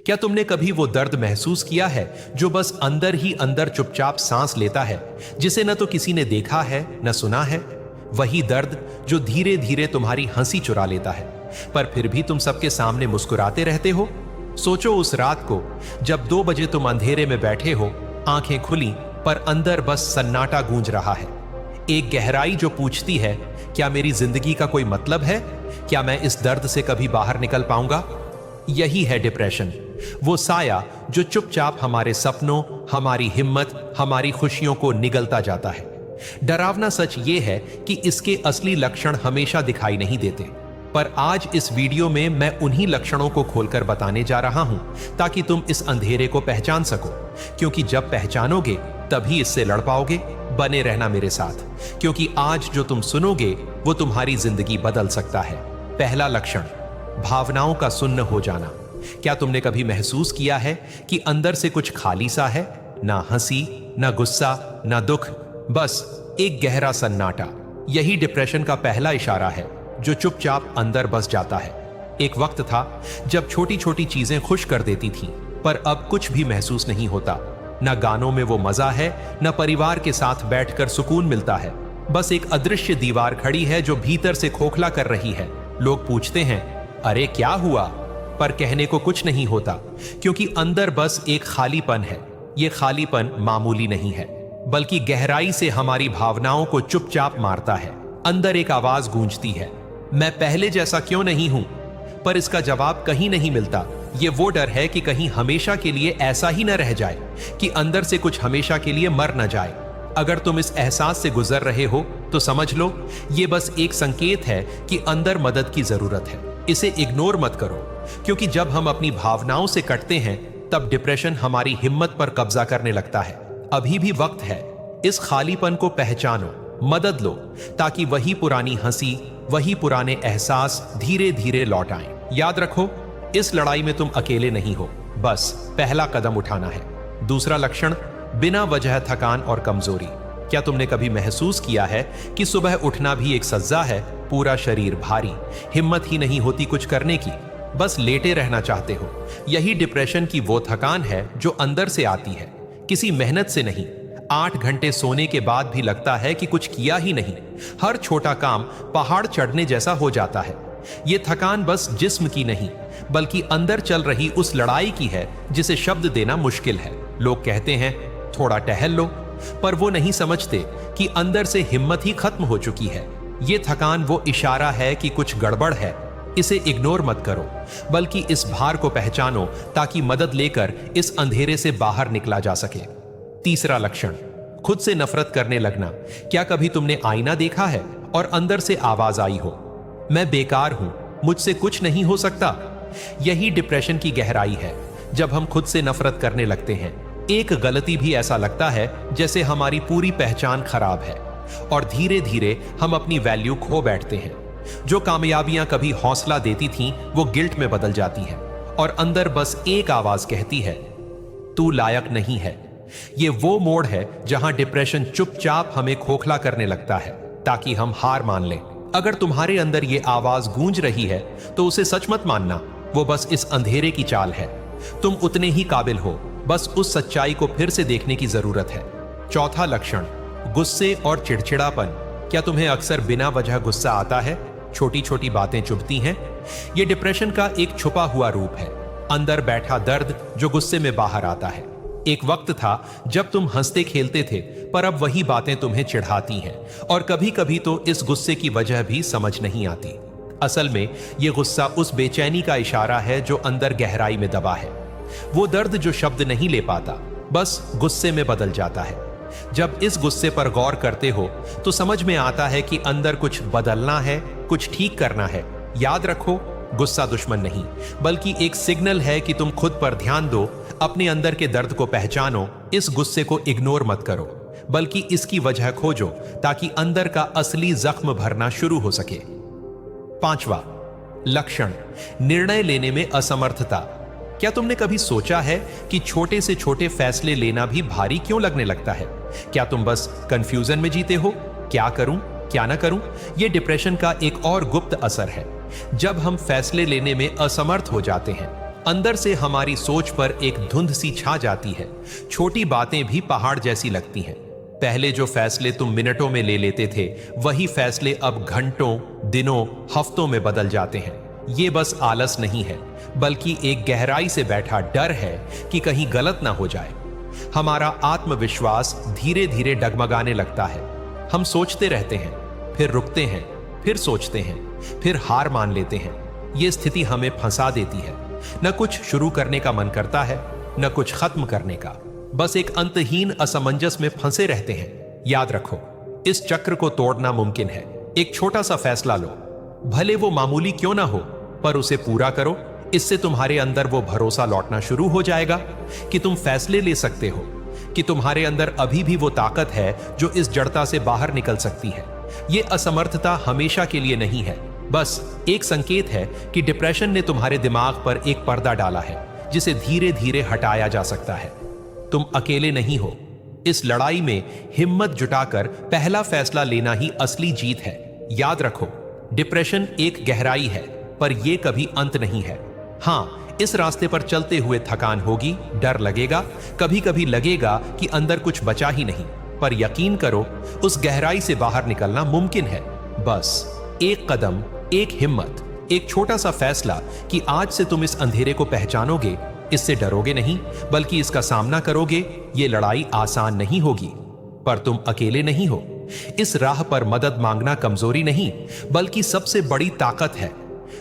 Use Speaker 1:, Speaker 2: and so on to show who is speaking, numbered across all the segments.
Speaker 1: क्या तुमने कभी वो दर्द महसूस किया है जो बस अंदर ही अंदर चुपचाप सांस लेता है, जिसे न तो किसी ने देखा है न सुना है? वही दर्द जो धीरे धीरे तुम्हारी हंसी चुरा लेता है, पर फिर भी तुम सबके सामने मुस्कुराते रहते हो। सोचो उस रात को जब 2 बजे तुम अंधेरे में बैठे हो, आंखें खुली पर अंदर बस सन्नाटा गूंज रहा है। एक गहराई जो पूछती है, क्या मेरी जिंदगी का कोई मतलब है? क्या मैं इस दर्द से कभी बाहर निकल पाऊंगा? यही है डिप्रेशन, वो साया जो चुपचाप हमारे सपनों, हमारी हिम्मत, हमारी खुशियों को निगलता जाता है। डरावना सच ये है कि इसके असली लक्षण हमेशा दिखाई नहीं देते, पर आज इस वीडियो में मैं उन्हीं लक्षणों को खोलकर बताने जा रहा हूं ताकि तुम इस अंधेरे को पहचान सको, क्योंकि जब पहचानोगे तभी इससे लड़ पाओगे। बने रहना मेरे साथ, क्योंकि आज जो तुम सुनोगे वो तुम्हारी जिंदगी बदल सकता है। पहला लक्षण, भावनाओं का सुन्न हो जाना। क्या तुमने कभी महसूस किया है कि अंदर से कुछ खाली सा है? ना हंसी, ना गुस्सा, ना दुख, बस एक गहरा सन्नाटा। यही डिप्रेशन का पहला इशारा है जो चुपचाप अंदर बस जाता है। एक वक्त था जब छोटी छोटी चीजें खुश कर देती थीं, पर अब कुछ भी महसूस नहीं होता। न गानों में वो मजा है, न परिवार के साथ बैठकर सुकून मिलता है। बस एक अदृश्य दीवार खड़ी है जो भीतर से खोखला कर रही है। लोग पूछते हैं, अरे क्या हुआ? पर कहने को कुछ नहीं होता, क्योंकि अंदर बस एक खालीपन है। ये खालीपन मामूली नहीं है, बल्कि गहराई से हमारी भावनाओं को चुपचाप मारता है। अंदर एक आवाज गूंजती है, मैं पहले जैसा क्यों नहीं हूं? पर इसका जवाब कहीं नहीं मिलता। ये वो डर है कि कहीं हमेशा के लिए ऐसा ही न रह जाए, कि अंदर से कुछ हमेशा के लिए मर न जाए। अगर तुम इस एहसास से गुजर रहे हो तो समझ लो ये बस एक संकेत है कि अंदर मदद की जरूरत है। इसे इग्नोर मत करो, क्योंकि जब हम अपनी भावनाओं से कटते हैं तब डिप्रेशन हमारी हिम्मत पर कब्जा करने लगता है। अभी भी वक्त है, इस खालीपन को पहचानो, मदद लो, ताकि वही पुरानी हंसी, वही पुराने एहसास धीरे धीरे लौट आएं। याद रखो, इस लड़ाई में तुम अकेले नहीं हो, बस पहला कदम उठाना है। दूसरा लक्षण, बिना वजह थकान और कमजोरी। क्या तुमने कभी महसूस किया है कि सुबह उठना भी एक सज्जा है? पूरा शरीर भारी, हिम्मत ही नहीं होती कुछ करने की, बस लेटे रहना चाहते हो। यही डिप्रेशन की वो थकान है जो अंदर से आती है, किसी मेहनत से नहीं। 8 घंटे सोने के बाद भी लगता है कि कुछ किया ही नहीं। हर छोटा काम पहाड़ चढ़ने जैसा हो जाता है। ये थकान बस जिस्म की नहीं, बल्कि अंदर चल रही उस लड़ाई की है जिसे शब्द देना मुश्किल है। लोग कहते हैं थोड़ा टहल लो, पर वो नहीं समझते कि अंदर से हिम्मत ही खत्म हो चुकी है। ये थकान वो इशारा है कि कुछ गड़बड़ है। इसे इग्नोर मत करो, बल्कि इस भार को पहचानो ताकि मदद लेकर इस अंधेरे से बाहर निकला जा सके। तीसरा लक्षण, खुद से नफरत करने लगना। क्या कभी तुमने आईना देखा है और अंदर से आवाज आई हो, मैं बेकार हूं, मुझसे कुछ नहीं हो सकता? यही डिप्रेशन की गहराई है। जब हम खुद से नफरत करने लगते हैं, एक गलती भी ऐसा लगता है जैसे हमारी पूरी पहचान खराब है, और धीरे धीरे हम अपनी वैल्यू खो बैठते हैं। जो कामयाबियां कभी हौसला देती थीं, वो गिल्ट में बदल जाती हैं, और अंदर बस एक आवाज कहती है, तू लायक नहीं है। ये वो मोड़ है जहां डिप्रेशन चुपचाप हमें खोखला करने लगता है ताकि हम हार मान लें। अगर तुम्हारे अंदर ये आवाज गूंज रही है तो उसे सच मत मानना, वो बस इस अंधेरे की चाल है। तुम उतने ही काबिल हो, बस उस सच्चाई को फिर से देखने की जरूरत है। चौथा लक्षण, गुस्से और चिड़चिड़ापन। क्या तुम्हें अक्सर बिना वजह गुस्सा आता है? छोटी छोटी बातें चुभती हैं? यह डिप्रेशन का एक छुपा हुआ रूप है, अंदर बैठा दर्द जो गुस्से में बाहर आता है। एक वक्त था जब तुम हंसते खेलते थे, पर अब वही बातें तुम्हें चिढ़ाती हैं, और कभी कभी तो इस गुस्से की वजह भी समझ नहीं आती। असल में यह गुस्सा उस बेचैनी का इशारा है जो अंदर गहराई में दबा है। वो दर्द जो शब्द नहीं ले पाता, बस गुस्से में बदल जाता है। जब इस गुस्से पर गौर करते हो तो समझ में आता है कि अंदर कुछ बदलना है, कुछ ठीक करना है। याद रखो, गुस्सा दुश्मन नहीं, बल्कि एक सिग्नल है कि तुम खुद पर ध्यान दो, अपने अंदर के दर्द को पहचानो। इस गुस्से को इग्नोर मत करो, बल्कि इसकी वजह खोजो ताकि अंदर का असली जख्म भरना शुरू हो सके। पांचवा लक्षण, निर्णय लेने में असमर्थता। क्या तुमने कभी सोचा है कि छोटे से छोटे फैसले लेना भी भारी क्यों लगने लगता है? क्या तुम बस कंफ्यूजन में जीते हो, क्या करूं क्या ना करूं? यह डिप्रेशन का एक और गुप्त असर है। जब हम फैसले लेने में असमर्थ हो जाते हैं, अंदर से हमारी सोच पर एक धुंध सी छा जाती है। छोटी बातें भी पहाड़ जैसी लगती हैं। पहले जो फैसले तुम मिनटों में ले लेते थे, वही फैसले अब घंटों, दिनों, हफ्तों में बदल जाते हैं। ये बस आलस नहीं है, बल्कि एक गहराई से बैठा डर है कि कहीं गलत ना हो जाए। हमारा आत्मविश्वास धीरे धीरे डगमगाने लगता है। हम सोचते रहते हैं, फिर रुकते हैं, फिर सोचते हैं, फिर हार मान लेते हैं। ये स्थिति हमें फंसा देती है। न कुछ शुरू करने का मन करता है, न कुछ खत्म करने का। बस एक अंतहीन असमंजस में फंसे रहते हैं। याद रखो, इस चक्र को तोड़ना मुमकिन है। एक छोटा सा फैसला लो, भले वो मामूली क्यों ना हो, पर उसे पूरा करो। इससे तुम्हारे अंदर वो भरोसा लौटना शुरू हो जाएगा कि तुम फैसले ले सकते हो, कि तुम्हारे अंदर अभी भी वो ताकत है जो इस जड़ता से बाहर निकल सकती है। ये असमर्थता हमेशा के लिए नहीं है, बस एक संकेत है कि डिप्रेशन ने तुम्हारे दिमाग पर एक पर्दा डाला है जिसे धीरे धीरे हटाया जा सकता है। तुम अकेले नहीं हो। इस लड़ाई में हिम्मत जुटाकर पहला फैसला लेना ही असली जीत है। याद रखो, डिप्रेशन एक गहराई है, पर यह कभी अंत नहीं है। हां, इस रास्ते पर चलते हुए थकान होगी, डर लगेगा, कभी कभी लगेगा कि अंदर कुछ बचा ही नहीं, पर यकीन करो, उस गहराई से बाहर निकलना मुमकिन है। बस एक कदम, एक हिम्मत, एक छोटा सा फैसला कि आज से तुम इस अंधेरे को पहचानोगे। इससे डरोगे नहीं, बल्कि इसका सामना करोगे। ये लड़ाई आसान नहीं होगी, पर तुम अकेले नहीं हो। इस राह पर मदद मांगना कमजोरी नहीं, बल्कि सबसे बड़ी ताकत है।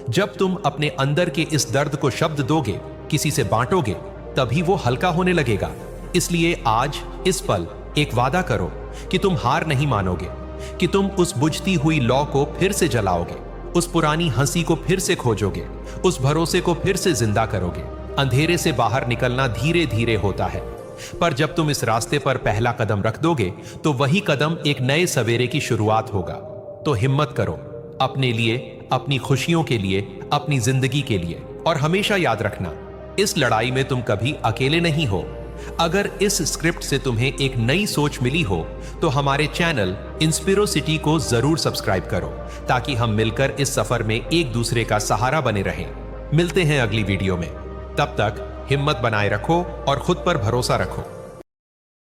Speaker 1: जब तुम अपने अंदर के इस दर्द को शब्द दोगे, किसी से बांटोगे, तभी वो हल्का होने लगेगा। इसलिए आज इस पल एक वादा करो कि तुम हार नहीं मानोगे, कि तुम उस बुझती हुई लौ को फिर से जलाओगे, उस पुरानी हंसी को फिर से खोजोगे, उस भरोसे को फिर से जिंदा करोगे। अंधेरे से बाहर निकलना धीरे धीरे होता है, पर जब तुम इस रास्ते पर पहला कदम रख दोगे, तो वही कदम एक नए सवेरे की शुरुआत होगा। तो हिम्मत करो, अपने लिए, अपनी खुशियों के लिए, अपनी जिंदगी के लिए। और हमेशा याद रखना, इस लड़ाई में तुम कभी अकेले नहीं हो। अगर इस स्क्रिप्ट से तुम्हें एक नई सोच मिली हो, तो हमारे चैनल इंस्पिरोसिटी को जरूर सब्सक्राइब करो, ताकि हम मिलकर इस सफर में एक दूसरे का सहारा बने रहें। मिलते हैं अगली वीडियो में। तब तक हिम्मत बनाए रखो और खुद पर भरोसा रखो।